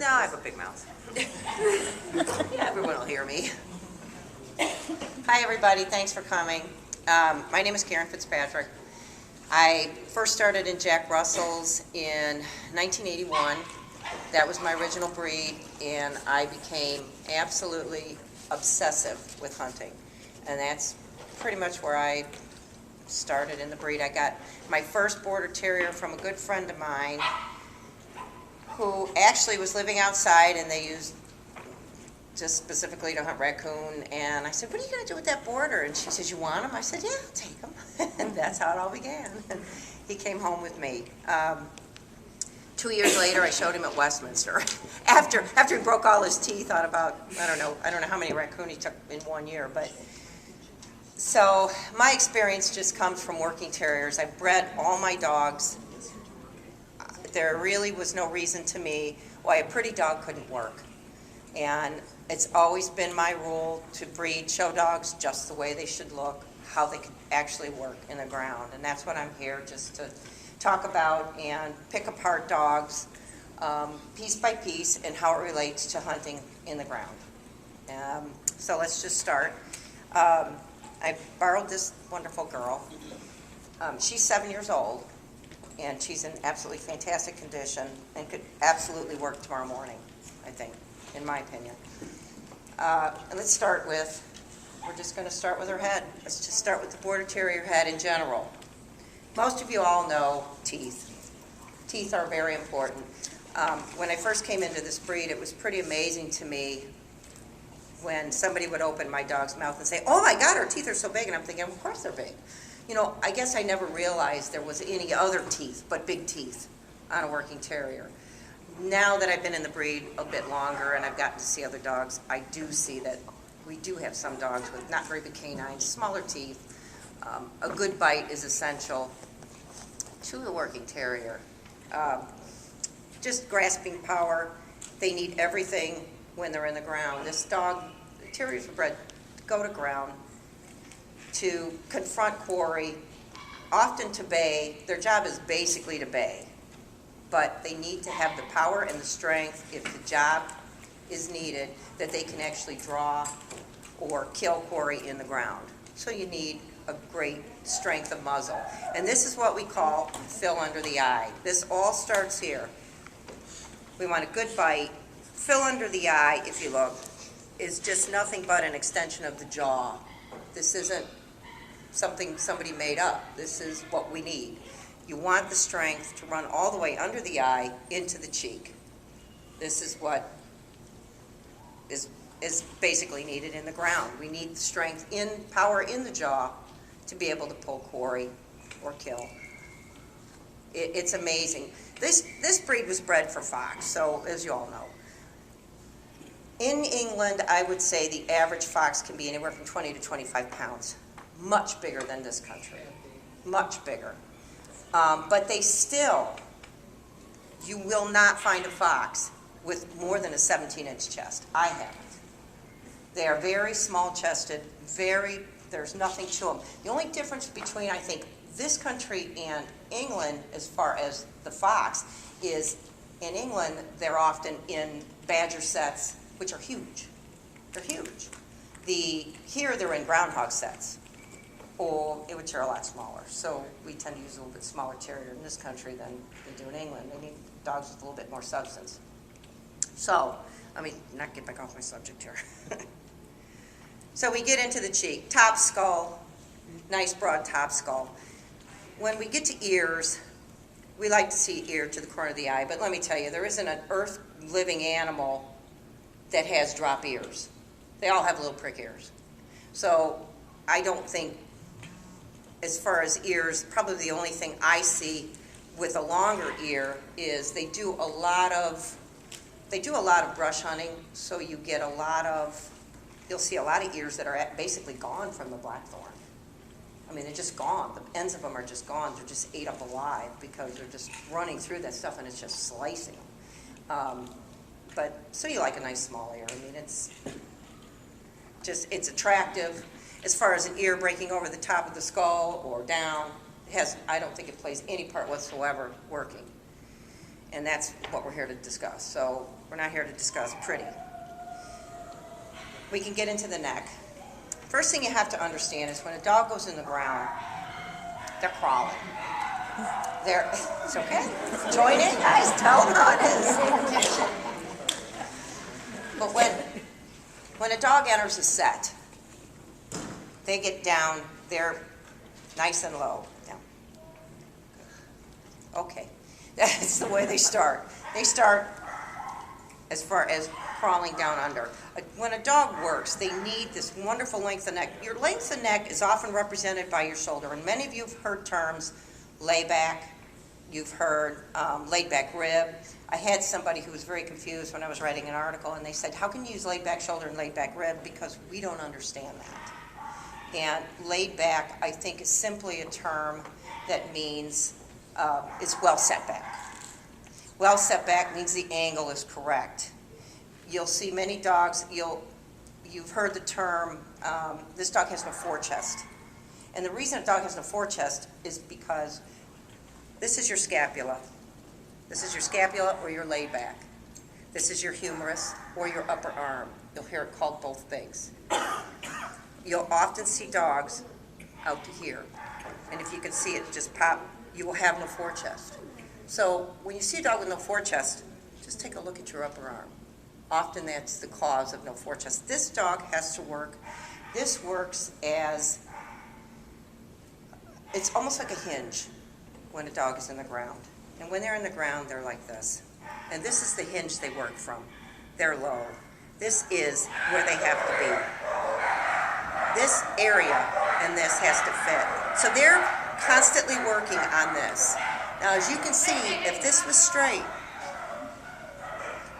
No, I have a big mouth. Yeah, everyone will hear me. Hi, everybody. Thanks for coming. My name is Karen Fitzpatrick. I first started in Jack Russell's in 1981. That was my original breed, and I became absolutely obsessive with hunting. And that's pretty much where I started in the breed. I got my first border terrier from a good friend of mine who actually was living outside, and they used just specifically to hunt raccoon. And I said, what are you going to do with that border? And she says, you want him? I said, yeah, I'll take him. And that's how it all began. He came home with me. 2 years later, I showed him at Westminster. After he broke all his teeth on about, I don't know how many raccoon he took in 1 year. But so my experience just comes from working terriers. I bred all my dogs. There really was no reason to me why a pretty dog couldn't work. And it's always been my rule to breed show dogs just the way they should look, how they could actually work in the ground. And that's what I'm here just to talk about and pick apart dogs piece by piece and how it relates to hunting in the ground. So let's just start. I borrowed this wonderful girl. She's 7 years old, and she's in absolutely fantastic condition and could absolutely work tomorrow morning, I think, in my opinion. And let's start with, we're just going to start with her head. Let's just start with the border terrier head in general. Most of you all know teeth. Teeth are very important. When I first came into this breed, it was pretty amazing to me when somebody would open my dog's mouth and say, oh my God, her teeth are so big. And I'm thinking, of course they're big. You know, I guess I never realized there was any other teeth but big teeth on a working terrier. Now that I've been in the breed a bit longer and I've gotten to see other dogs, I do see that we do have some dogs with not very big canines, smaller teeth. A good bite is essential to the working terrier. Just grasping power. They need everything when they're in the ground. This dog, terriers are bred to go to ground, to confront quarry, often to bay. Their job is basically to bay, but they need to have the power and the strength if the job is needed that they can actually draw or kill quarry in the ground. So you need a great strength of muzzle. And this is what we call fill under the eye. This all starts here. We want a good bite. Fill under the eye, if you look, is just nothing but an extension of the jaw. This isn't something somebody made up. This is what we need. You want the strength to run all the way under the eye into the cheek. This is what is basically needed in the ground. We need the strength power in the jaw to be able to pull quarry or kill. It's amazing. This breed was bred for fox, so as you all know. In England, I would say the average fox can be anywhere from 20 to 25 pounds. Much bigger than this country. Much bigger. But they still, you will not find a fox with more than a 17-inch chest. I haven't. They are very small-chested, there's nothing to them. The only difference between, I think, this country and England as far as the fox is in England, they're often in badger sets, which are huge. They're huge. Here they're in groundhog sets, which are a lot smaller. So we tend to use a little bit smaller terrier in this country than they do in England. They need dogs with a little bit more substance. So, let me not get back off my subject here. So we get into the cheek, top skull, nice broad top skull. When we get to ears, we like to see ear to the corner of the eye, but let me tell you, there isn't an earth-living animal that has drop ears. They all have little prick ears. So I don't think, as far as ears, probably the only thing I see with a longer ear is they do a lot of brush hunting, so you get you'll see a lot of ears that are basically gone from the blackthorn. I mean, they're just gone. The ends of them are just gone. They're just ate up alive because they're just running through that stuff and it's just slicing them. So you like a nice small ear. I mean, it's attractive. As far as an ear breaking over the top of the skull or down, I don't think it plays any part whatsoever working. And that's what we're here to discuss. So we're not here to discuss pretty. We can get into the neck. First thing you have to understand is when a dog goes in the ground, they're crawling. It's okay. Join in, guys. Tell them how it is. But when a dog enters a set, they get down, they're nice and low. Down. Okay. That's the way they start. They start as far as crawling down under. When a dog works, they need this wonderful length of neck. Your length of neck is often represented by your shoulder, and many of you have heard terms layback. You've heard laid back rib. I had somebody who was very confused when I was writing an article, and they said, how can you use laid back shoulder and laid back rib? Because we don't understand that. And laid back, I think, is simply a term that means it's well set back. Well set back means the angle is correct. You'll see many dogs, you've heard the term, this dog has no forechest. And the reason a dog has no forechest is because this is your scapula. This is your scapula or your laid back. This is your humerus or your upper arm. You'll hear it called both things. You'll often see dogs out to here. And if you can see it just pop, you will have no forechest. So when you see a dog with no forechest, just take a look at your upper arm. Often that's the cause of no forechest. This dog has to work. This works as, it's almost like a hinge when a dog is in the ground. And when they're in the ground, they're like this. And this is the hinge they work from. They're low. This is where they have to be. This area and this has to fit. So they're constantly working on this. Now, as you can see, if this was straight,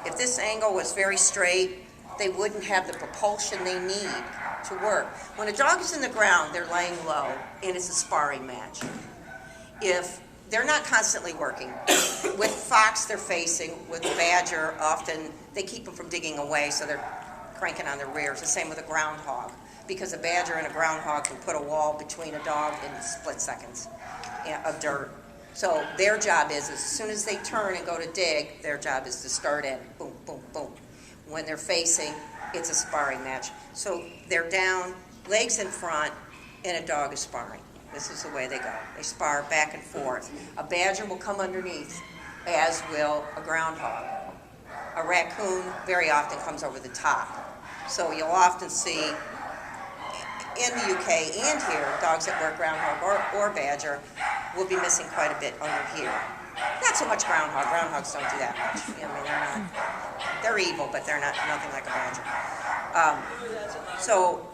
if this angle was very straight, they wouldn't have the propulsion they need to work. When a dog is in the ground, they're laying low, and it's a sparring match. If they're not constantly working, with fox they're facing, with badger, often they keep them from digging away, so they're cranking on their rears. The same with a groundhog, because a badger and a groundhog can put a wall between a dog in split seconds of dirt. So their job is, as soon as they turn and go to dig, their job is to start in, boom, boom, boom. When they're facing, it's a sparring match. So they're down, legs in front, and a dog is sparring. This is the way they go. They spar back and forth. A badger will come underneath, as will a groundhog. A raccoon very often comes over the top. So you'll often see, in the UK and here, dogs that work groundhog or badger will be missing quite a bit under here. Not so much groundhog. Groundhogs don't do that much. I mean, they're evil, but they're nothing like a badger. So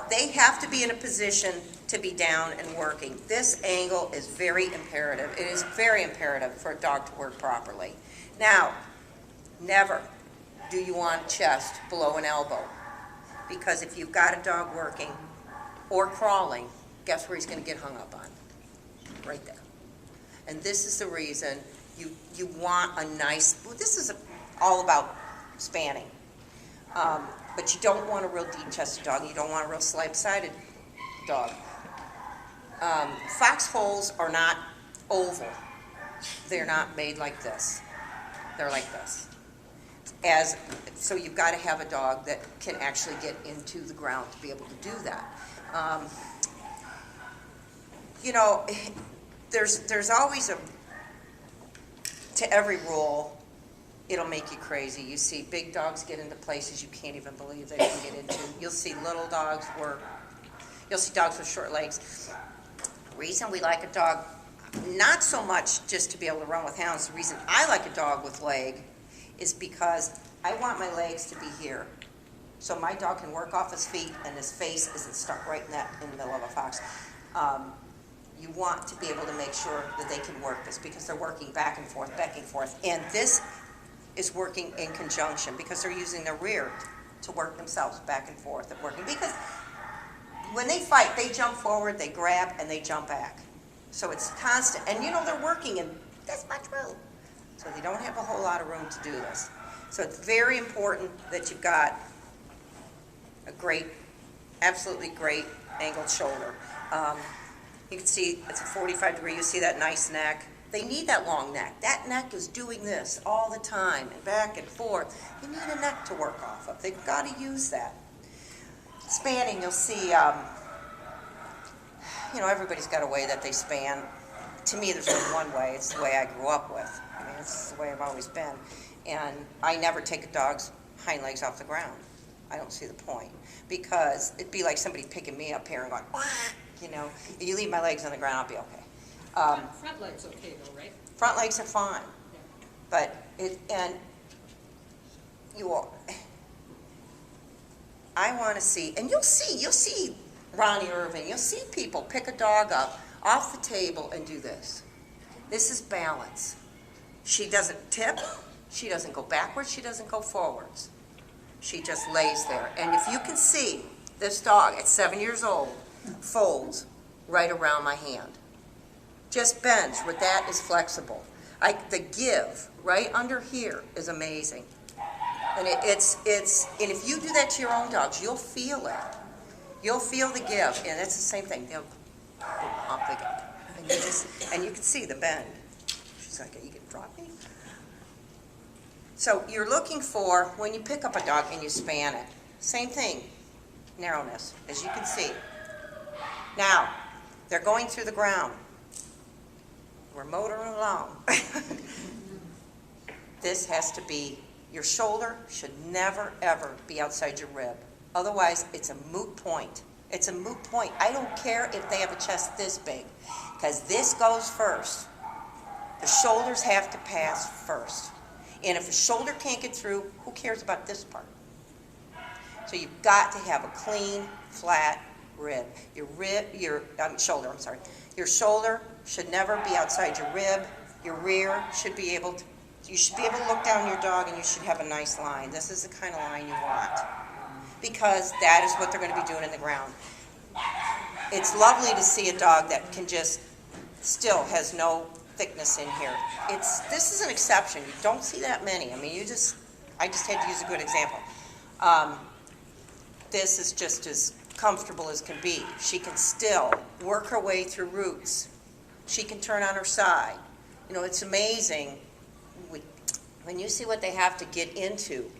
they have to be in a position to be down and working. This angle is very imperative. It is very imperative for a dog to work properly. Now, never do you want chest below an elbow, because if you've got a dog working or crawling, guess where he's going to get hung up on? Right there. And this is the reason you want a nice, well, this is all about spanning. But you don't want a real deep-chested dog. You don't want a real slab-sided dog. Foxholes are not oval. They're not made like this. They're like this. So you've got to have a dog that can actually get into the ground to be able to do that. You know, there's always to every rule, it'll make you crazy. You see big dogs get into places you can't even believe they can get into. You'll see little dogs work. You'll see dogs with short legs. The reason we like a dog, not so much just to be able to run with hounds, the reason I like a dog with leg is because I want my legs to be here. So my dog can work off his feet and his face isn't stuck right in the middle of a fox. You want to be able to make sure that they can work this because they're working back and forth, back and forth. And this is working in conjunction because they're using their rear to work themselves back and forth and working. Because when they fight, they jump forward, they grab, and they jump back. So it's constant. And you know they're working in this much room. So they don't have a whole lot of room to do this. So it's very important that you've got a great, absolutely great angled shoulder. You can see it's a 45 degree. You see that nice neck. They need that long neck. That neck is doing this all the time and back and forth. You need a neck to work off of. They've got to use that. Spanning, you'll see, everybody's got a way that they span. To me, there's only one way. It's the way I grew up with. I mean, it's the way I've always been. And I never take a dog's hind legs off the ground. I don't see the point. Because it'd be like somebody picking me up here and going, wah! If you leave my legs on the ground, I'll be okay. Front legs okay though, right? Front legs are fine. Yeah. But I want to see, and you'll see Ronnie Irving, you'll see people pick a dog up off the table and do this. This is balance. She doesn't tip, she doesn't go backwards, she doesn't go forwards. She just lays there. And if you can see, this dog at 7 years old folds right around my hand. Just bends, where that is flexible. The give right under here is amazing. And and if you do that to your own dogs, you'll feel it. You'll feel the give, and it's the same thing. They'll hump again, and you can see the bend. She's like, "Are you gonna drop me?" So you're looking for, when you pick up a dog and you span it, same thing, narrowness, as you can see. Now, they're going through the ground. We're motoring along. This has to be, your shoulder should never, ever be outside your rib. Otherwise, it's a moot point. It's a moot point. I don't care if they have a chest this big, because this goes first. The shoulders have to pass first. And if the shoulder can't get through, who cares about this part? So you've got to have a clean, flat rib. Your shoulder, I'm sorry. Your shoulder should never be outside your rib. Your rear should be able to, you should be able to look down your dog and you should have a nice line. This is the kind of line you want, because that is what they're going to be doing in the ground. It's lovely to see a dog that can just, still has no thickness in here. This is an exception. You don't see that many. I mean, I just had to use a good example. This is just as comfortable as can be. She can still work her way through roots. She can turn on her side. You know, it's amazing when you see what they have to get into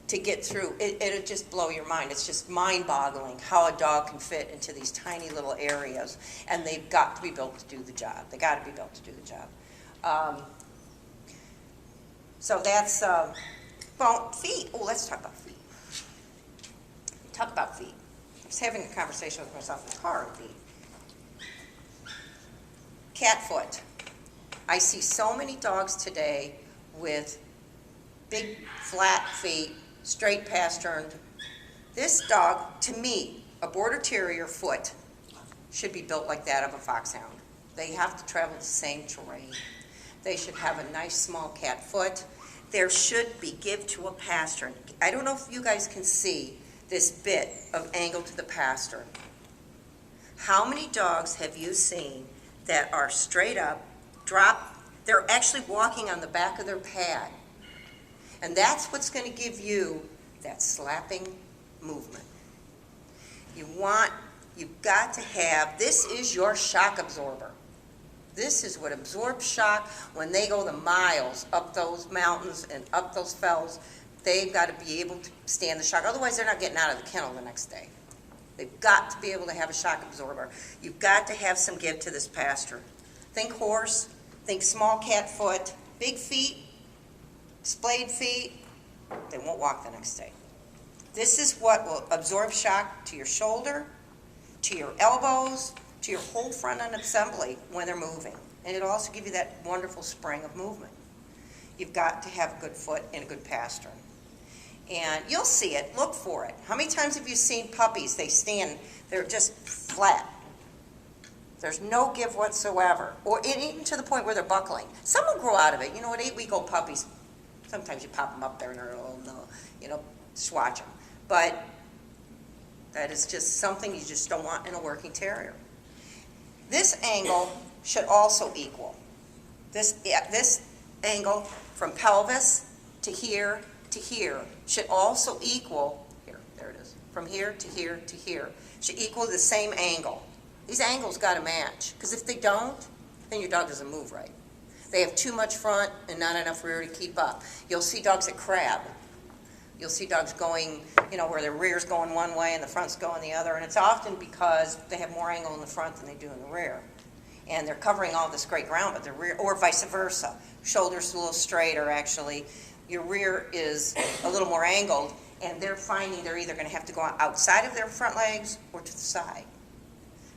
to get through. It'll just blow your mind. It's just mind-boggling how a dog can fit into these tiny little areas, and they've got to be built to do the job. They got to be built to do the job. So that's feet. Oh, let's talk about feet. Talk about feet. I was having a conversation with myself in the car on feet. Cat foot. I see so many dogs today with big flat feet, straight pasterned. This dog, to me, a Border Terrier foot should be built like that of a foxhound. They have to travel the same terrain. They should have a nice small cat foot. There should be give to a pastern. I don't know if you guys can see this bit of angle to the pastern. How many dogs have you seen that are straight up, drop, they're actually walking on the back of their pad? And that's what's going to give you that slapping movement. You've got to have, this is your shock absorber. This is what absorbs shock when they go the miles up those mountains and up those fells. They've got to be able to stand the shock. Otherwise, they're not getting out of the kennel the next day. They've got to be able to have a shock absorber. You've got to have some give to this pasture. Think horse, think small cat foot, big feet, splayed feet, they won't walk the next day. This is what will absorb shock to your shoulder, to your elbows, to your whole front end assembly when they're moving. And it'll also give you that wonderful spring of movement. You've got to have a good foot and a good pastern. And you'll see it, look for it. How many times have you seen puppies? They stand, they're just flat. There's no give whatsoever, or even to the point where they're buckling. Some will grow out of it. You know, at 8-week-old puppies, sometimes you pop them up there and they'll, swatch them. But that is just something you just don't want in a working terrier. This angle should also equal. This angle from pelvis to here should also equal, there it is, from here to here to here, should equal the same angle. These angles got to match, because if they don't, then your dog doesn't move right. They have too much front and not enough rear to keep up. You'll see dogs that crab. You'll see dogs going, where their rear's going one way and the front's going the other, and it's often because they have more angle in the front than they do in the rear. And they're covering all this great ground, but the rear, or vice versa. Shoulders a little straighter, actually. Your rear is a little more angled, and they're finding they're either going to have to go outside of their front legs or to the side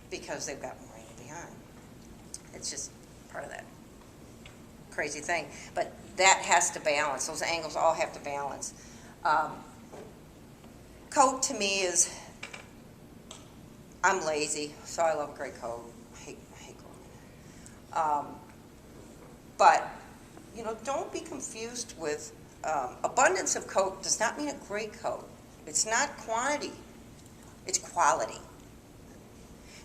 because they've got more angle behind. It's just part of that crazy thing. But that has to balance. Those angles all have to balance. Coat to me is, I'm lazy, so I love a great coat. I hate coat. But, don't be confused with, abundance of coat does not mean a great coat. It's not quantity, it's quality.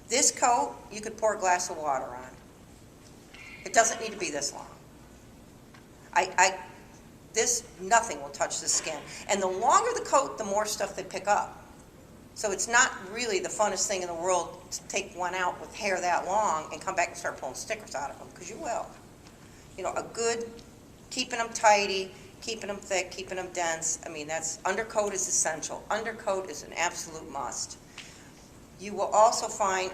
This coat, you could pour a glass of water on. It doesn't need to be this long. Nothing will touch the skin. And the longer the coat, the more stuff they pick up. So it's not really the funnest thing in the world to take one out with hair that long and come back and start pulling stickers out of them, because you will. A good, keeping them tidy, keeping them thick, keeping them dense. Undercoat is essential. Undercoat is an absolute must. You will also find,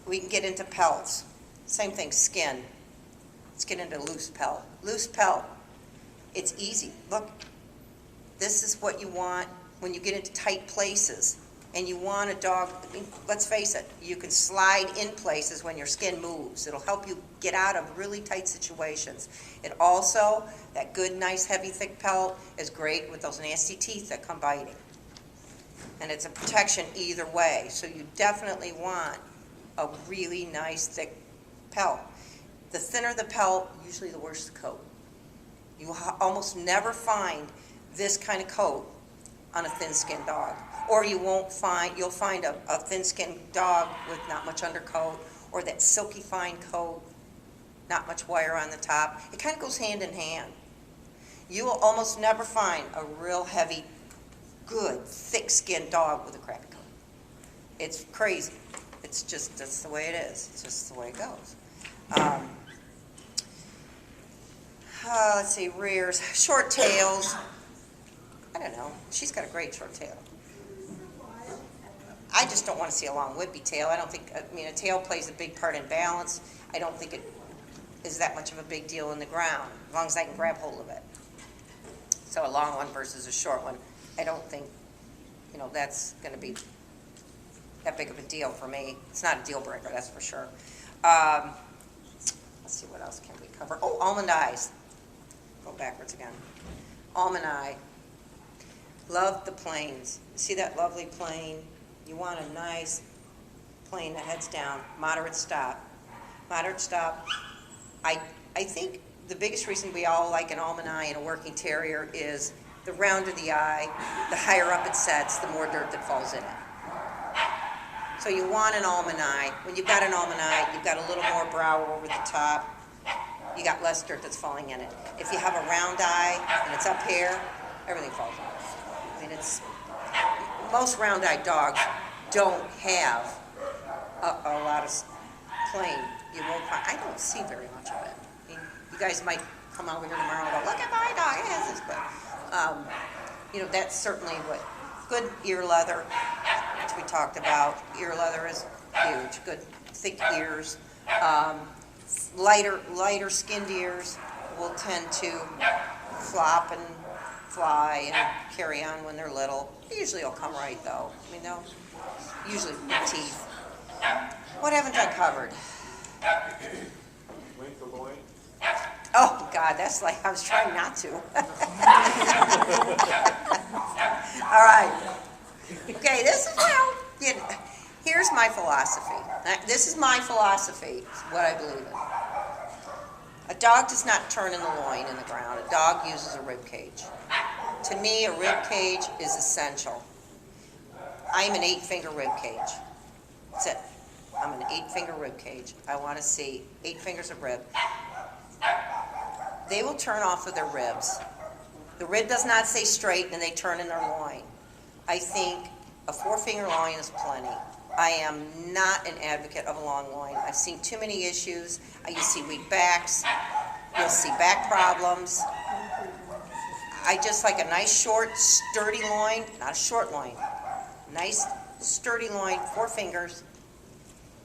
we can get into pelts. Same thing, skin. Let's get into loose pelt. Loose pelt. It's easy. Look, this is what you want when you get into tight places and you want a dog. Let's face it, you can slide in places when your skin moves. It'll help you get out of really tight situations. It also, that good, nice, heavy, thick pelt is great with those nasty teeth that come biting. And it's a protection either way. So you definitely want a really nice, thick pelt. The thinner the pelt, usually the worse the coat. You almost never find this kind of coat on a thin-skinned dog. Or you'll find a thin-skinned dog with not much undercoat, or that silky fine coat, not much wire on the top. It kind of goes hand in hand. You will almost never find a real heavy, good, thick-skinned dog with a crappy coat. It's crazy. That's the way it is. It's just the way it goes. Let's see, rears, short tails. I don't know. She's got a great short tail. I just don't want to see a long whippy tail. A tail plays a big part in balance. I don't think it is that much of a big deal in the ground, as long as I can grab hold of it. So a long one versus a short one, I don't think, that's going to be that big of a deal for me. It's not a deal breaker, that's for sure. Let's see, what else can we cover? Oh, almond eyes. Go backwards again. Almond eye. Love the planes. See that lovely plane? You want a nice plane that heads down. Moderate stop. Moderate stop. I think the biggest reason we all like an almond eye in a working terrier is the rounder the eye, the higher up it sets, the more dirt that falls in it. So you want an almond eye. When you've got an almond eye, you've got a little more brow over the top. You got less dirt that's falling in it. If you have a round eye and it's up here, everything falls out. Most round-eyed dogs don't have a lot of plane. You won't find. I don't see very much of it. You guys might come over here tomorrow and go, "Look at my dog, it has this," but that's certainly what. Good ear leather, which we talked about. Ear leather is huge. Good thick ears. Lighter skinned ears will tend to flop and fly and carry on when they're little. They usually will come right though. They'll usually with teeth. What haven't I covered? Length of loin. Oh God, that's like, I was trying not to. All right. Okay, here's my philosophy. This is my philosophy, what I believe in. A dog does not turn in the loin in the ground. A dog uses a rib cage. To me, a rib cage is essential. I'm an 8-finger rib cage. That's it. I'm an 8-finger rib cage. I want to see 8 fingers of rib. They will turn off of their ribs. The rib does not stay straight and they turn in their loin. I think a 4-finger loin is plenty. I am not an advocate of a long loin. I've seen too many issues. You see weak backs. You'll see back problems. I just like a nice short, sturdy loin, not a short loin. Nice, sturdy loin, 4 fingers,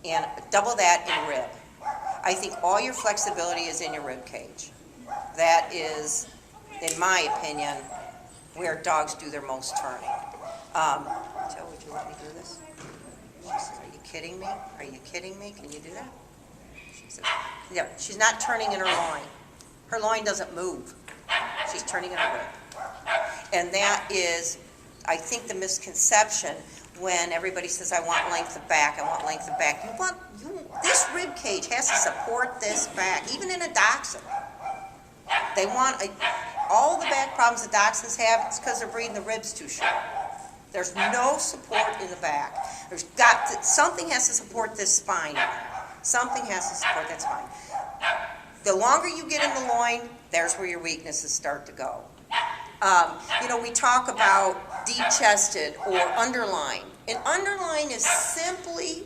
and double that in rib. I think all your flexibility is in your rib cage. That is, in my opinion, where dogs do their most turning. Joe, would you let me do this? She says, are you kidding me? Are you kidding me? Can you do that? She says, yeah, she's not turning in her loin. Her loin doesn't move. She's turning in her rib. And that is, I think, the misconception when everybody says, I want length of back, I want length of back. This rib cage has to support this back, even in a dachshund. They want, all the back problems the dachshunds have, it's because they're breeding the ribs too short. There's no support in the back. Something has to support this spine. Something has to support that spine. The longer you get in the loin, there's where your weaknesses start to go. We talk about deep-chested or underline. And underline is simply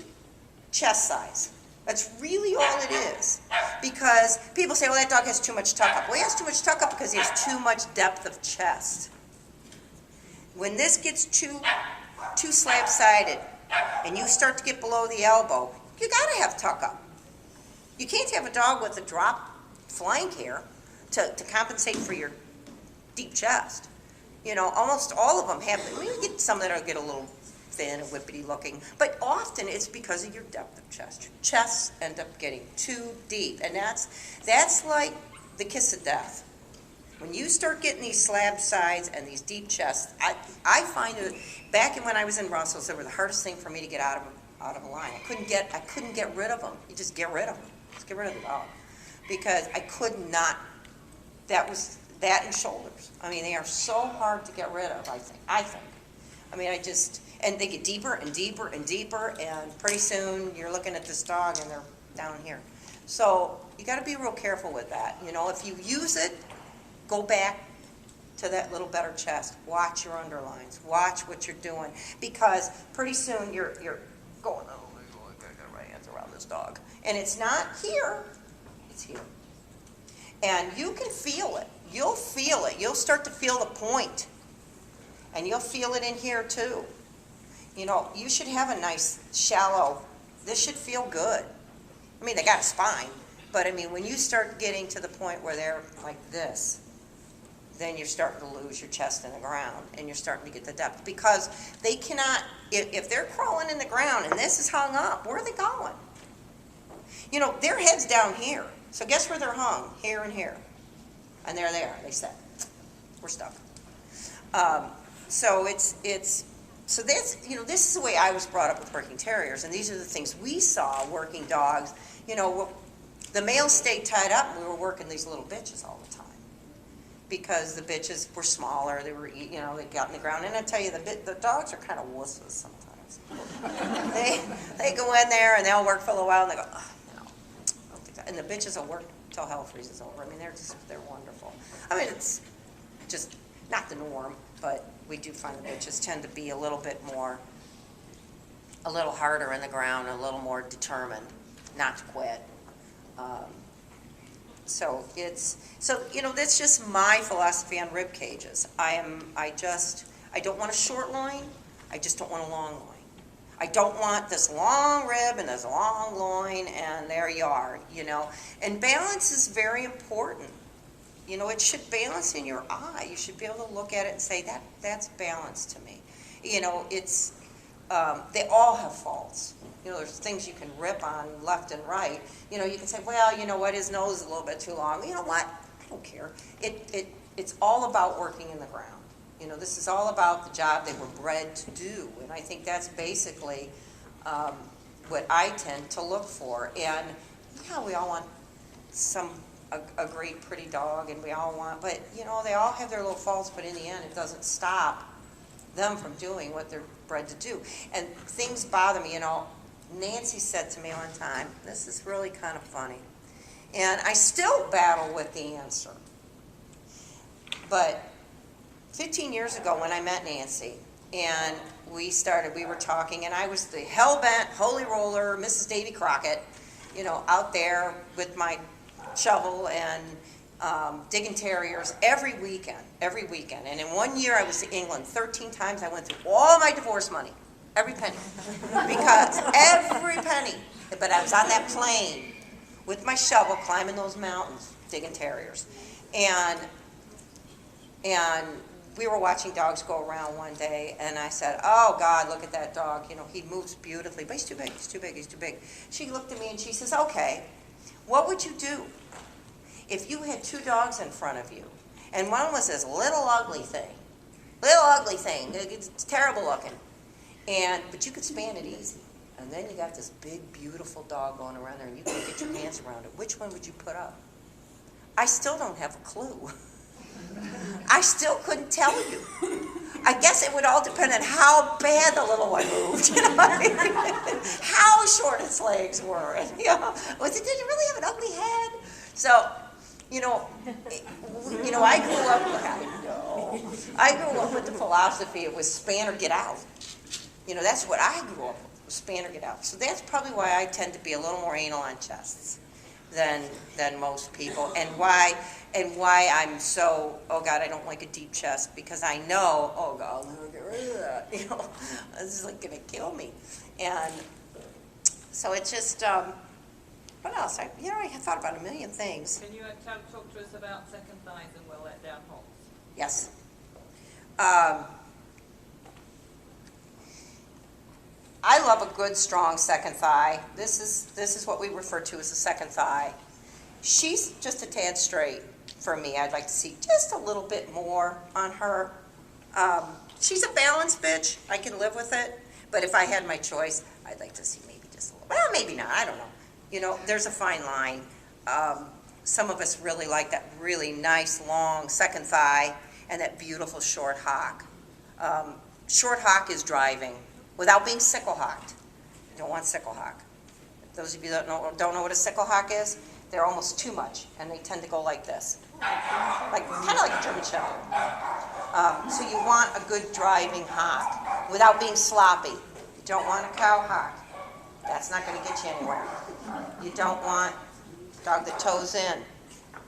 chest size. That's really all it is. Because people say, well, that dog has too much tuck-up. Well, he has too much tuck-up because he has too much depth of chest. When this gets too slab-sided and you start to get below the elbow, you got to have tuck-up. You can't have a dog with a drop flank here to compensate for your deep chest. Almost all of them have, you get some that'll get a little thin and whippity looking, but often it's because of your depth of chest. Your chests end up getting too deep, and that's like the kiss of death. When you start getting these slab sides and these deep chests, I find it, back when I was in Russell's, they were the hardest thing for me to get out of a line. I couldn't get rid of them. You just get rid of them. Just get rid of the dog. Because I could not, that and shoulders. I mean, they are so hard to get rid of, I think. And they get deeper and deeper and deeper, and pretty soon you're looking at this dog and they're down here. So you got to be real careful with that. If you use it, go back to that little better chest. Watch your underlines. Watch what you're doing, because pretty soon you're going, oh, I got my hands around this dog, and it's not here. It's here, and you can feel it. You'll feel it. You'll start to feel the point, and you'll feel it in here too. You should have a nice shallow. This should feel good. They got a spine, but when you start getting to the point where they're like this, then you're starting to lose your chest in the ground, and you're starting to get the depth, because they cannot, if they're crawling in the ground and this is hung up, where are they going? Their head's down here, so guess where they're hung? Here and here, and they're there. They said, we're stuck. So so that's, this is the way I was brought up with working terriers, and these are the things we saw working dogs. The males stayed tied up, and we were working these little bitches all the time, because the bitches were smaller. They were, they got in the ground, and I tell you, the dogs are kind of wusses sometimes. they go in there and they'll work for a little while, and they go, oh, I don't think that. And the bitches will work till hell freezes over. They're wonderful. It's just not the norm, but we do find the bitches tend to be a little bit more, a little harder in the ground, a little more determined not to quit. That's just my philosophy on rib cages. I don't want a short loin. I just don't want a long loin. I don't want this long rib and this long loin, and there you are, And balance is very important. It should balance in your eye. You should be able to look at it and say, that's balance to me. They all have faults. There's things you can rip on left and right. You can say, well, what, his nose is a little bit too long. You know what? I don't care. It's all about working in the ground. This is all about the job they were bred to do. And I think that's basically what I tend to look for. And yeah, we all want a great, pretty dog, and we all want, but they all have their little faults, but in the end, it doesn't stop them from doing what they're bred to do. And things bother me, Nancy said to me one time, this is really kind of funny, and I still battle with the answer, but 15 years ago when I met Nancy, and we were talking, and I was the hell-bent, holy roller, Mrs. Davy Crockett, out there with my shovel and digging terriers every weekend. And in one year I was to England 13 times. I went through all my divorce money, every penny, because every penny. But I was on that plane with my shovel climbing those mountains, digging terriers. And we were watching dogs go around one day, and I said, oh, God, look at that dog. You know, he moves beautifully, but he's too big, he's too big, he's too big. She looked at me and she says, okay, what would you do if you had two dogs in front of you, and one was this little ugly thing, it's terrible looking, but you could span it easy, and then you got this big, beautiful dog going around there, and you can't get your hands around it. Which one would you put up? I still don't have a clue. I still couldn't tell you. I guess it would all depend on how bad the little one moved, you know, how short its legs were, and, you know, did it really have an ugly head? So, I grew up with the philosophy it was span or get out. You know, that's what I grew up with, span or get out. So that's probably why I tend to be a little more anal on chests than most people, and why I'm so, oh God, I don't like a deep chest, because I know, oh God, I'm gonna get rid of that. You know, this is like gonna kill me. And so it's just, what else? I thought about a million things. Can you talk to us about second thighs and well let down holes? Yes. I love a good, strong second thigh. This is what we refer to as a second thigh. She's just a tad straight for me. I'd like to see just a little bit more on her. She's a balanced bitch. I can live with it. But if I had my choice, I'd like to see maybe just a little. Well, maybe not. I don't know. You know, there's a fine line. Some of us really like that really nice, long second thigh and that beautiful short hock. Short hock is driving without being sickle hocked. You don't want sickle hock. Those of you that don't know what a sickle hock is, they're almost too much, and they tend to go like this, kind of like a German Shepherd. So you want a good driving hock without being sloppy. You don't want a cow hock. That's not going to get you anywhere. You don't want a dog that toes in.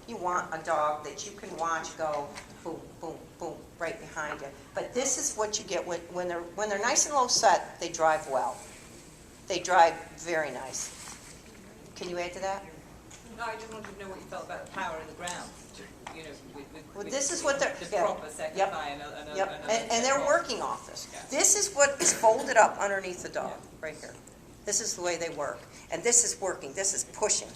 You want a dog that you can watch go boom, boom, boom, right behind you. But this is what you get when they're nice and low set. They drive well. They drive very nice. Can you add to that? No, I just wanted to know what you felt about the power in the ground. You know, Well, this is what they're, the yeah. proper second Yep. thigh Yep, and they're working off this. Yeah. This is what is folded up underneath the dog, right here. This is the way they work. And this is working, this is pushing.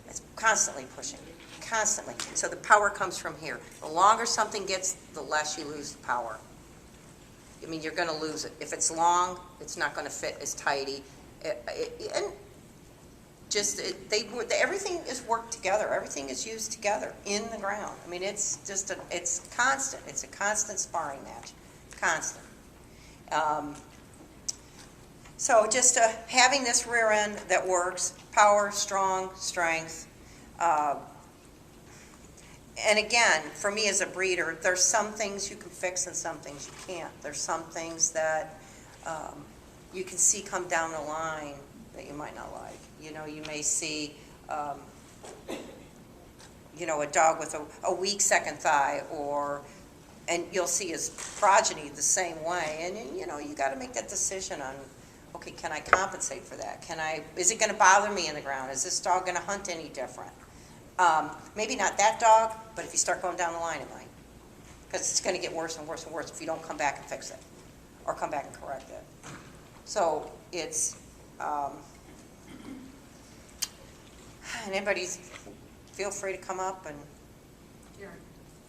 It's constantly pushing, constantly. So the power comes from here. The longer something gets, the less you lose the power. I mean, you're going to lose it. If it's long, it's not going to fit as tighty. And just, everything is worked together. Everything is used together in the ground. I mean, it's just, it's constant. It's a constant sparring match. Constant. So just having this rear end that works, power, strong, strength. And again, for me as a breeder, there's some things you can fix and some things you can't. There's some things that you can see come down the line that you might not like. You know, you may see, you know, a dog with a weak second thigh, and you'll see his progeny the same way. And, you know, you got to make that decision on, okay, can I compensate for that? Is it going to bother me in the ground? Is this dog going to hunt any different? Maybe not that dog, but if you start going down the line, it might. Because it's going to get worse and worse and worse if you don't come back and fix it or come back and correct it. So it's, and anybody feel free to come up and, Karen,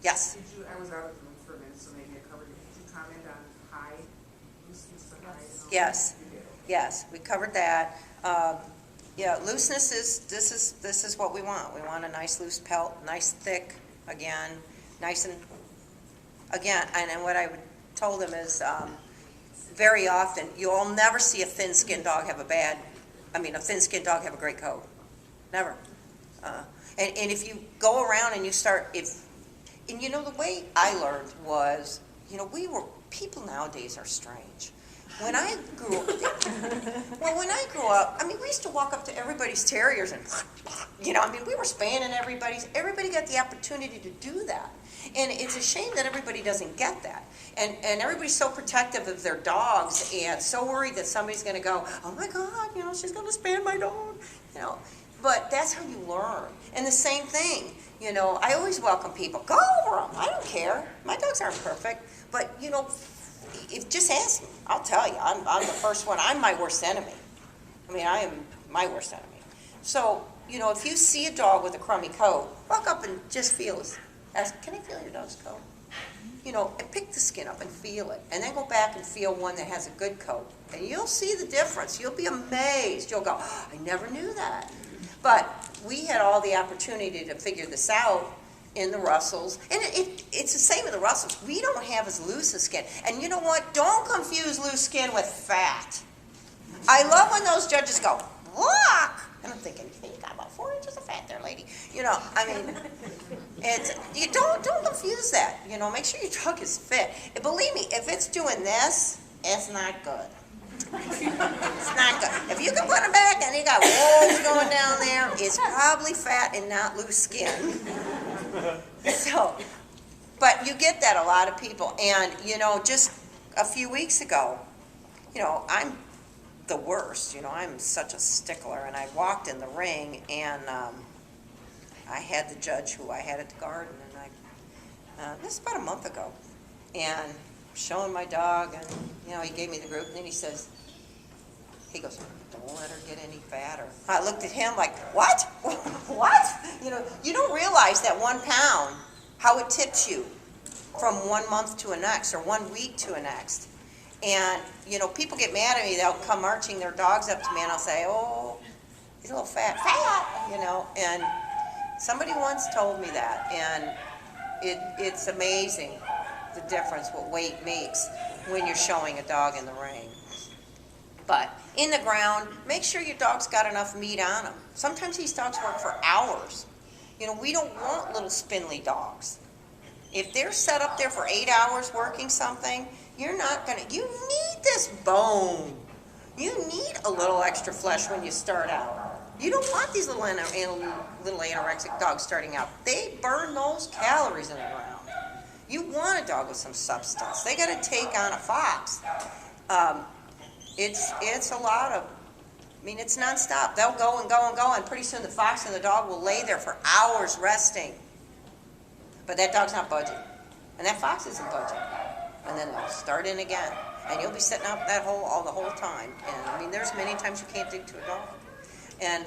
yes. I was out of the room for a minute, so maybe I covered it. Did you comment on hide, looseness of hide? And all Yes. that? You did. Yes, we covered that. Yeah, looseness this is what we want. We want a nice loose pelt, nice thick, again, nice and, again, and what I told them is, very often, you'll never see a thin-skinned dog have a thin-skinned dog have a great coat. Never. And if you go around and you start, and you know, the way I learned was, you know, people nowadays are strange. when I grew up, I mean, we used to walk up to everybody's terriers and, you know, I mean, we were spanning everybody got the opportunity to do that. And it's a shame that everybody doesn't get that. And everybody's so protective of their dogs and so worried that somebody's going to go, oh my God, you know, she's going to span my dog, you know. But that's how you learn. And the same thing, you know, I always welcome people. Go over them. I don't care. My dogs aren't perfect. But, you know, if just ask me, I'll tell you. I'm the first one. I'm my worst enemy. I mean, I am my worst enemy. So, you know, if you see a dog with a crummy coat, walk up and just feel it. Ask, can I feel your dog's coat? You know, and pick the skin up and feel it. And then go back and feel one that has a good coat. And you'll see the difference. You'll be amazed. You'll go, oh, I never knew that. But we had all the opportunity to figure this out in the Russells. And it's the same with the Russells. We don't have as loose a skin. And you know what? Don't confuse loose skin with fat. I love when those judges go, look! And I'm thinking, hey, you got about 4 inches of fat there, lady. You know, I mean, you don't confuse that. You know, make sure your dog is fit. And believe me, if it's doing this, it's not good. It's not good. If you can put it back and you got wolves going down there, it's probably fat and not loose skin. So, but you get that a lot of people. And, you know, just a few weeks ago, you know, I'm the worst. You know, I'm such a stickler. And I walked in the ring and I had the judge who I had at the garden. And this is about a month ago. And showing my dog, and you know, he gave me the group, and then he goes, don't let her get any fatter. I looked at him like, what? What? You know, you don't realize that 1 pound, how it tips you from 1 month to a next, or 1 week to a next. And, you know, people get mad at me, they'll come marching their dogs up to me, and I'll say, oh, he's a little fat, you know, and somebody once told me that, and it's amazing the difference what weight makes when you're showing a dog in the ring. But in the ground, make sure your dog's got enough meat on them. Sometimes these dogs work for hours. You know, we don't want little spindly dogs. If they're set up there for 8 hours working something, you need this bone. You need a little extra flesh when you start out. You don't want these little anorexic dogs starting out. They burn those calories in the ground. You want a dog with some substance. They got to take on a fox. It's a lot of, I mean, it's nonstop. They'll go and go and go, and pretty soon the fox and the dog will lay there for hours resting. But that dog's not budging, and that fox isn't budging. And then they'll start in again, and you'll be sitting out that hole all the whole time. And I mean, there's many times you can't dig to a dog. And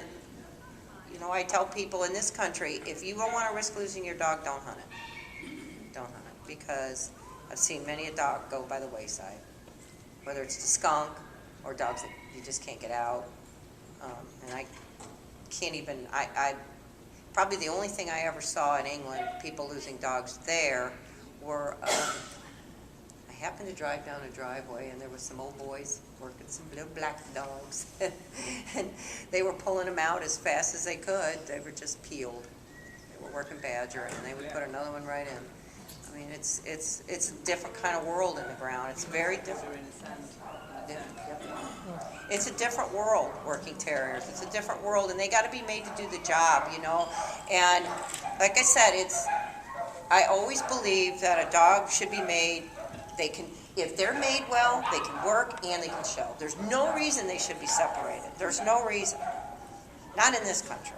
you know, I tell people in this country, if you don't want to risk losing your dog, don't hunt it. Don't hunt it, because I've seen many a dog go by the wayside, whether it's the skunk or dogs that you just can't get out. And I can't even, probably the only thing I ever saw in England, people losing dogs there, were, I happened to drive down a driveway and there were some old boys working some little black dogs. And they were pulling them out as fast as they could. They were just peeled. They were working badger, and they would put another one right in. I mean, it's a different kind of world in the ground. It's very different. It's a different world, working terriers. It's a different world, and they got to be made to do the job, you know. And like I said, I always believe that a dog should be made. They can, if they're made well, they can work and they can show. There's no reason they should be separated. There's no reason. Not in this country.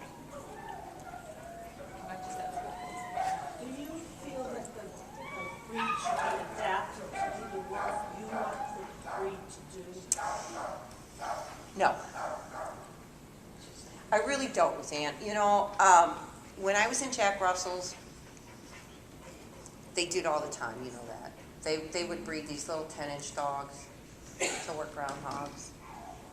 Do you feel that the breed should be adapted to do the work you want the breed to do? No. I really don't, Roseanne. You know, when I was in Jack Russell's, they did all the time, you know that. They would breed these little 10-inch dogs to work groundhogs.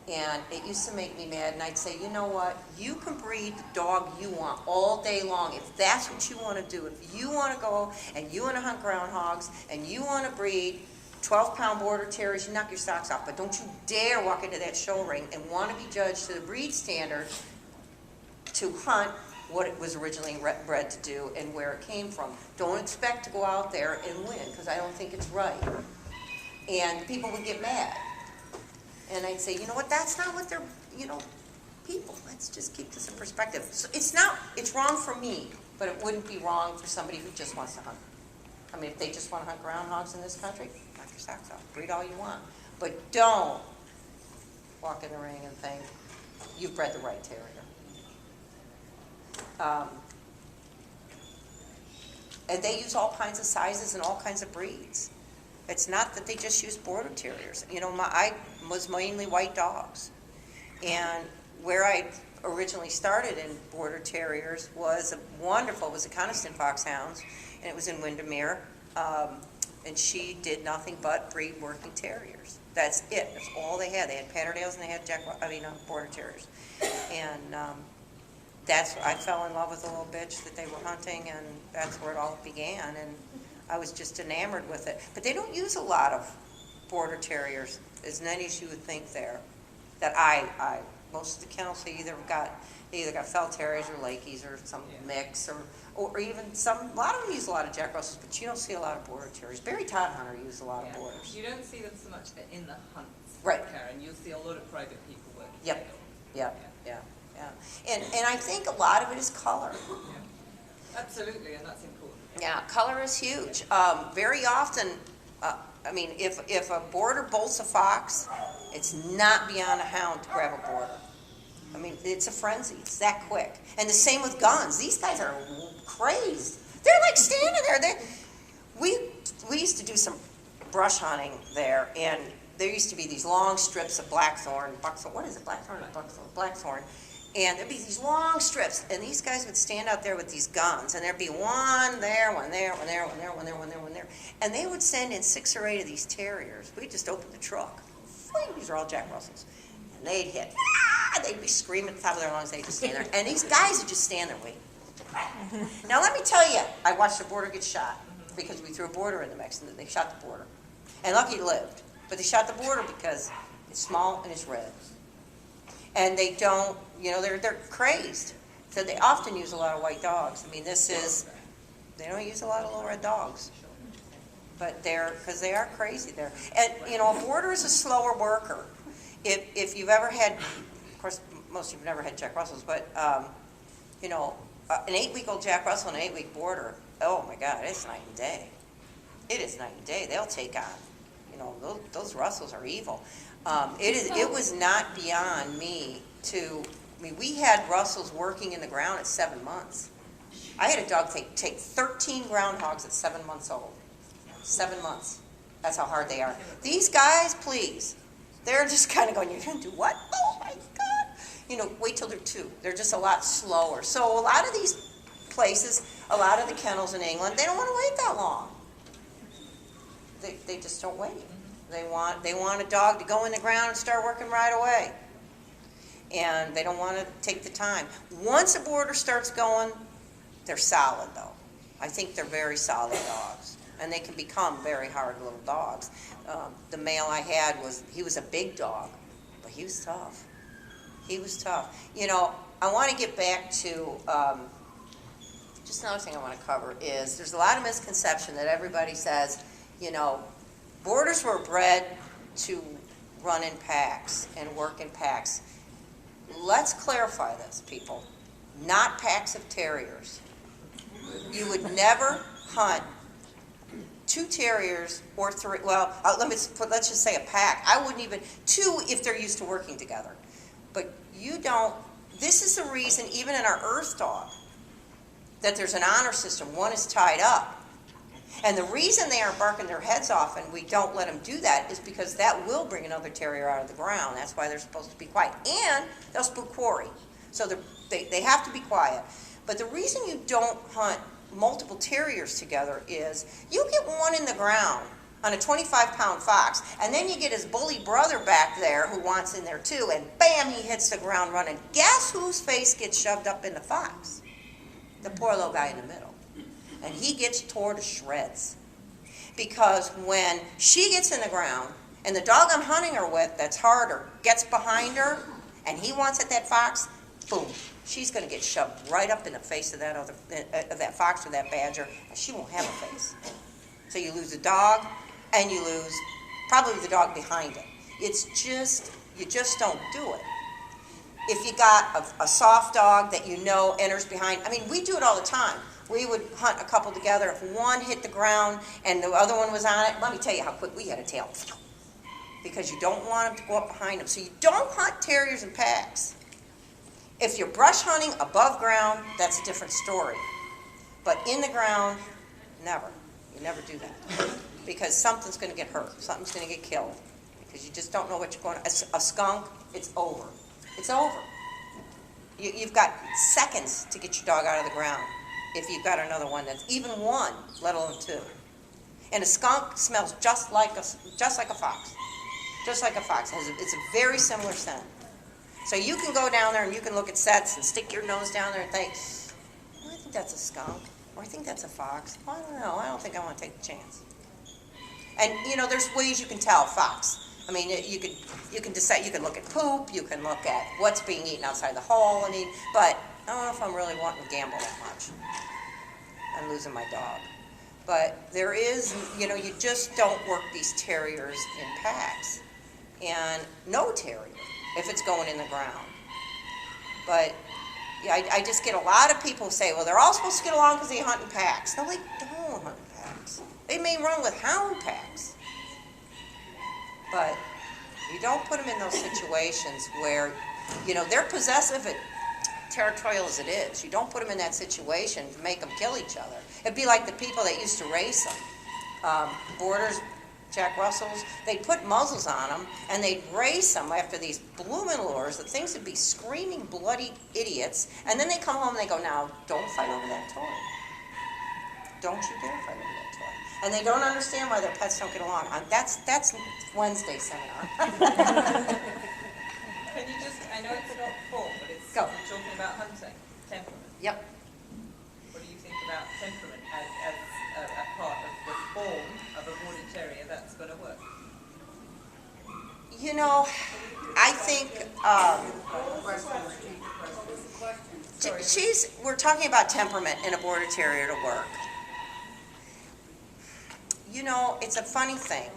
And it used to make me mad, and I'd say, you know what, you can breed the dog you want all day long if that's what you want to do. If you want to go and you want to hunt groundhogs and you want to breed 12-pound border terriers, you knock your socks off. But don't you dare walk into that show ring and want to be judged to the breed standard to hunt what it was originally bred to do and where it came from. Don't expect to go out there and win, because I don't think it's right. And people would get mad. And I'd say, you know what, that's not what they're, people, let's just keep this in perspective. So it's wrong for me, but it wouldn't be wrong for somebody who just wants to hunt. I mean, if they just want to hunt groundhogs in this country, knock your socks off, breed all you want. But don't walk in the ring and think you've bred the right terrier. And they use all kinds of sizes and all kinds of breeds. It's not that they just use border terriers. I was mainly white dogs. And where I originally started in border terriers was it was a Coniston Foxhounds, and it was in Windermere. And she did nothing but breed working terriers. That's it. That's all they had. They had Patterdales and they had border terriers. And I fell in love with the little bitch that they were hunting, and that's where it all began. And I was just enamored with it. But they don't use a lot of border terriers, as many as you would think there. Most of the kennels, they either got fell terriers or Lakeys or some mix, or even a lot of them use a lot of Jack Russells, but you don't see a lot of border terriers. Barry Todd Hunter used a lot of borders. You don't see them so much in the hunts, right? Karen, you'll see a lot of private people working. Yep. And I think a lot of it is color. Yeah. Absolutely, and that's important. Yeah, color is huge. Very often, if a border bolts a fox, it's not beyond a hound to grab a border. I mean, it's a frenzy. It's that quick. And the same with guns. These guys are crazed. They're like standing there. We used to do some brush hunting there, and there used to be these long strips of buckthorn. What is it, blackthorn or buckthorn? Blackthorn. And there'd be these long strips, and these guys would stand out there with these guns, and there'd be one there, one there, one there, one there, one there, one there, one there. And they would send in 6 or 8 of these terriers. We'd just open the truck. These are all Jack Russells. And they'd hit. They'd be screaming at the top of their lungs. They'd just stand there. And these guys would just stand there waiting. Now, let me tell you, I watched a border get shot because we threw a border in the mix, and they shot the border. And lucky he lived. But they shot the border because it's small and it's red. And they don't, they're crazed. So they often use a lot of white dogs. I mean, they don't use a lot of little red dogs. But because they are crazy there. And, a border is a slower worker. If you've ever had, of course, most of you have never had Jack Russells, but, an 8-week-old Jack Russell and an 8-week border, oh my God, it's night and day. It is night and day. They'll take on, those Russells are evil. It was not beyond me we had Russells working in the ground at 7 months. I had a dog take 13 groundhogs at 7 months old. 7 months. That's how hard they are. These guys, please, they're just kind of going, you're going to do what? Oh my God. Wait till they're 2. They're just a lot slower. So a lot of these places, a lot of the kennels in England, they don't want to wait that long. They just don't wait. They want a dog to go in the ground and start working right away. And they don't want to take the time. Once a border starts going, they're solid though. I think they're very solid dogs. And they can become very hard little dogs. The male I had he was a big dog, but he was tough. He was tough. I want to get back to, just another thing I want to cover is there's a lot of misconception that everybody says, borders were bred to run in packs and work in packs. Let's clarify this, people. Not packs of terriers. You would never hunt 2 terriers or 3. Well, let's just say a pack. I wouldn't even 2 if they're used to working together. But you don't. This is the reason, even in our Earth dog, that there's an honor system. One is tied up. And the reason they aren't barking their heads off and we don't let them do that is because that will bring another terrier out of the ground. That's why they're supposed to be quiet. And they'll spook quarry. So they have to be quiet. But the reason you don't hunt multiple terriers together is you get one in the ground on a 25-pound fox, and then you get his bully brother back there who wants in there too, and bam, he hits the ground running. Guess whose face gets shoved up in the fox? The poor little guy in the middle. And he gets tore to shreds. Because when she gets in the ground, and the dog I'm hunting her with that's harder gets behind her, and he wants at that fox, boom, she's going to get shoved right up in the face of that fox or that badger, and she won't have a face. So you lose the dog, and you lose probably the dog behind it. It's just You just don't do it. If you got a soft dog that you know enters behind, I mean, we do it all the time. We would hunt a couple together. If one hit the ground and the other one was on it, let me tell you how quick we had a tail. Because you don't want them to go up behind them. So you don't hunt terriers in packs. If you're brush hunting above ground, that's a different story. But in the ground, never. You never do that. Because something's going to get hurt. Something's going to get killed. Because you just don't know what you're going to. A skunk, it's over. It's over. You've got seconds to get your dog out of the ground if you've got another one that's even one, let alone two. And a skunk smells just like a fox. Just like a fox. It's a very similar scent. So you can go down there and you can look at sets and stick your nose down there and think, well, I think that's a skunk, or I think that's a fox. Well, I don't know. I don't think I want to take the chance. And you know, there's ways you can tell fox. I mean, you can decide. You can look at poop. You can look at what's being eaten outside the hole. I mean, but I don't know if I'm really wanting to gamble that much. I'm losing my dog. But there is, you know, you just don't work these terriers in packs. And no terrier, if it's going in the ground. But yeah, I just get a lot of people say, well, they're all supposed to get along because they hunt in packs. No, they don't hunt in packs. They may run with hound packs. But you don't put them in those situations where, you know, they're possessive and territorial as it is. You don't put them in that situation to make them kill each other. It'd be like the people that used to race them. Borders, Jack Russells, they'd put muzzles on them and they'd race them after these bloomin' lures. The things would be screaming bloody idiots. And then they come home and they go, now, don't fight over that toy. Don't you dare fight over that toy. And they don't understand why their pets don't get along. That's Wednesday seminar. Can you just, I know it's not full, but it's Go. we're talking about hunting, temperament. Yep. What do you think about temperament as a part of the form of a border terrier that's going to work? You know, I think we're talking about temperament in a border terrier to work. You know, it's a funny thing.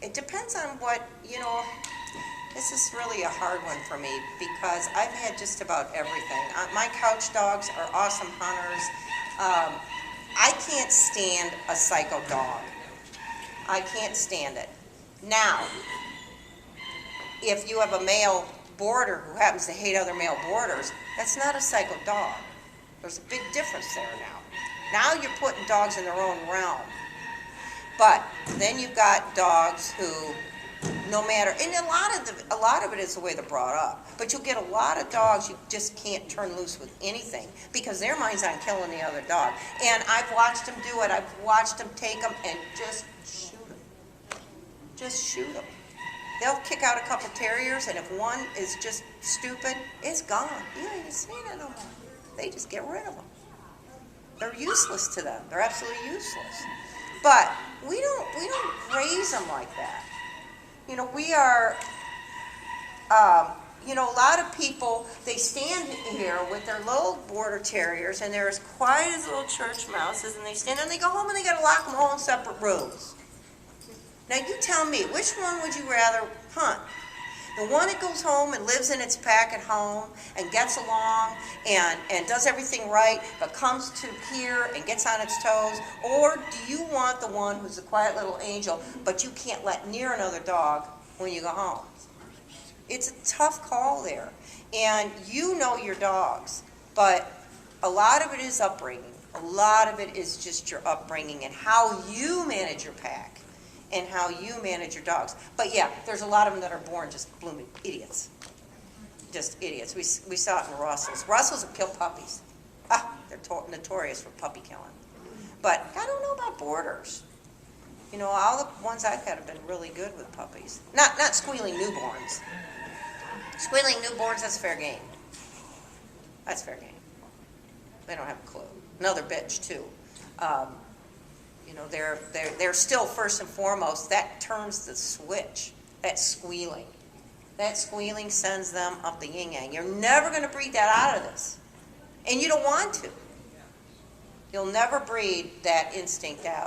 It depends on what, you know, this is really a hard one for me because I've had just about everything. My couch dogs are awesome hunters. I can't stand a psycho dog. I can't stand it. Now, if you have a male boarder who happens to hate other male boarders, that's not a psycho dog. There's a big difference there now. Now you're putting dogs in their own realm. But then you've got dogs who, no matter, and a lot of it is the way they're brought up. But you'll get a lot of dogs you just can't turn loose with anything because their mind's on killing the other dog. And I've watched them do it. I've watched them take them and just shoot them. Just shoot them. They'll kick out a couple terriers, and if one is just stupid, it's gone. You ain't even seen it no more. They just get rid of them. They're useless to them. They're absolutely useless. But we don't raise them like that. You know, we are, you know, a lot of people, they stand here with their little border terriers, and they're as quiet as little church mouses, and they stand and they go home and they got to lock them all in separate rooms. Now you tell me, which one would you rather hunt? The one that goes home and lives in its pack at home and gets along and does everything right, but comes to here and gets on its toes? Or do you want the one who's a quiet little angel, but you can't let near another dog when you go home? It's a tough call there. And you know your dogs, but a lot of it is upbringing. A lot of it is just your upbringing and how you manage your pack. And how you manage your dogs. But yeah, there's a lot of them that are born just blooming idiots. Just idiots. We saw it in Russells. Russells will kill puppies. They're notorious for puppy killing. But I don't know about boarders. You know, all the ones I've had have been really good with puppies. Not squealing newborns. Squealing newborns, that's fair game. That's fair game. They don't have a clue. Another bitch, too. You know, they're still first and foremost, that turns the switch, that squealing. That squealing sends them up the yin-yang. You're never going to breed that out of this. And you don't want to. You'll never breed that instinct out.